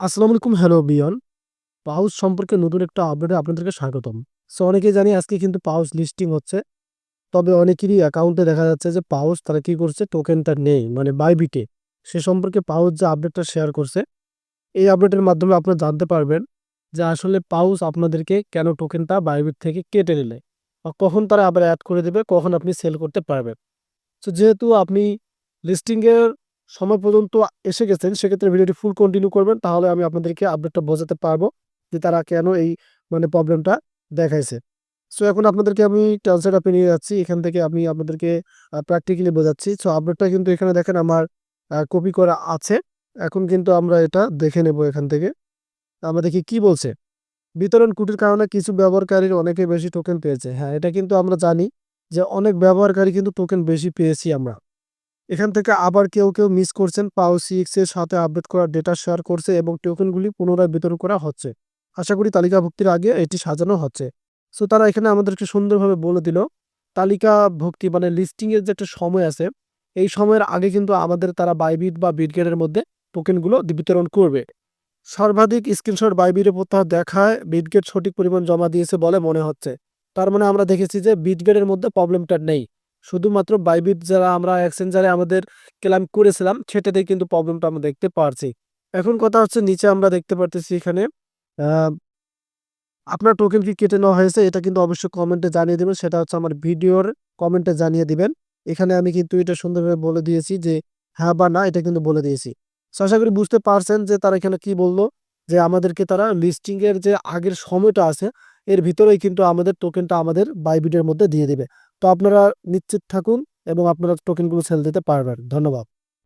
আসসালামু আলাইকুম, hello বিয়ন। Pouch সম্পর্কে নতুন একটা আপডেটে আপনাদেরকে স্বাগতম। সো অনেকেই জানি আজকে কিন্তু পাউচ লিস্টিং হচ্ছে। তবে অনেকেরই অ্যাকাউন্টে দেখা যাচ্ছে যে পাউচ তারা কি করছে, টোকেনটা নেই, মানে বাইবিটে। সে সম্পর্কে পাউচ যে আপডেটটা শেয়ার করছে, এই আপডেটের মাধ্যমে আপনারা জানতে পারবেন যে আসলে পাউচ আপনাদেরকে কেন টোকেনটা বাইবিট থেকে কেটে নিলে বা কখন তারা আবার অ্যাড করে দেবে, কখন আপনি সেল করতে পারবেন। তো যেহেতু আপনি লিস্টিং এর সময় পর্যন্ত এসে গেছেন, সেক্ষেত্রে ভিডিওটি ফুল কন্টিনিউ করবেন, তাহলে আমি আপনাদেরকে আপডেটটা বোঝাতে পারবো যে তারা কেন এই প্রবলেমটা দেখাইছে। সো এখন আপনাদেরকে আমি ট্রান্সলেট অ্যাপে নিয়ে যাচ্ছি, এখান থেকে আমি আপনাদেরকে প্র্যাকটিক্যালি বোঝাচ্ছি। সো আপডেটটা কিন্তু এখানে দেখেন আমার কপি করা আছে। এখন কিন্তু আমরা এটা দেখে নেব এখান থেকে। আমরা দেখি কি বলছে। বিতরণ ত্রুটির কারণে কিছু ব্যবহারকারীর অনেকে বেশি টোকেন পেয়েছে। হ্যাঁ, এটা কিন্তু আমরা জানি যে অনেক ব্যবহারকারী কিন্তু টোকেন বেশি পেয়েছি আমরা। এখান থেকে আবার কেউ মিস করছেন, পাও সিক্স এর সাথে আপডেট করা ডেটা শেয়ার করছে এবং টোকেনগুলি পুনরায় বিতরণ করা হচ্ছে। আশা করি তালিকাভুক্তির আগে এটি সাজানো হচ্ছে। সো তারা এখানে আমাদেরকে সুন্দরভাবে বলে দিল তালিকাভুক্তি মানে লিস্টিং এর যে একটা সময় আছে, এই সময়ের আগে কিন্তু আমাদের তারা বাইবিট বা বিটগেটের মধ্যে টোকেনগুলো বিতরণ করবে। সর্বাধিক স্ক্রিনশট বাইবিটে প্রত্যাহার দেখায় বিটগেট সঠিক পরিমাণ জমা দিয়েছে বলে মনে হচ্ছে। তার মানে আমরা দেখেছি যে বিটগেটের মধ্যে প্রবলেমটা নেই, শুধুমাত্র বাইবিট যারা আমরা এক্সচেঞ্জারে আমাদের ক্লেম করেছিলাম সেটাতেই কিন্তু প্রবলেমটা আমরা দেখতে পারছি। এখন কথা হচ্ছে, নিচে আমরা দেখতে পারতেছি এখানে আপনার টোকেন কি কেটে নেওয়া হয়েছে, এটা কিন্তু অবশ্যই কমেন্টে জানিয়ে দেবেন। সেটা হচ্ছে আমার ভিডিওর কমেন্টে জানিয়ে দিবেন। এখানে আমি কিন্তু এটা সুন্দরভাবে বলে দিয়েছি যে হ্যাঁ বা না, এটা কিন্তু বলে দিয়েছি। So, আশা করি বুঝতে পারছেন যে তারা এখানে কি বললো, যে আমাদেরকে তারা লিস্টিং এর যে আগের সময়টা আছে এর ভিতরেই কিন্তু আমাদের টোকেনটা আমাদের বাইবিটের মধ্যে দিয়ে দিবে। তো আপনারা নিশ্চিত থাকুন এবং আপনারা টোকেনগুলো সেল দিতে পারবেন। ধন্যবাদ।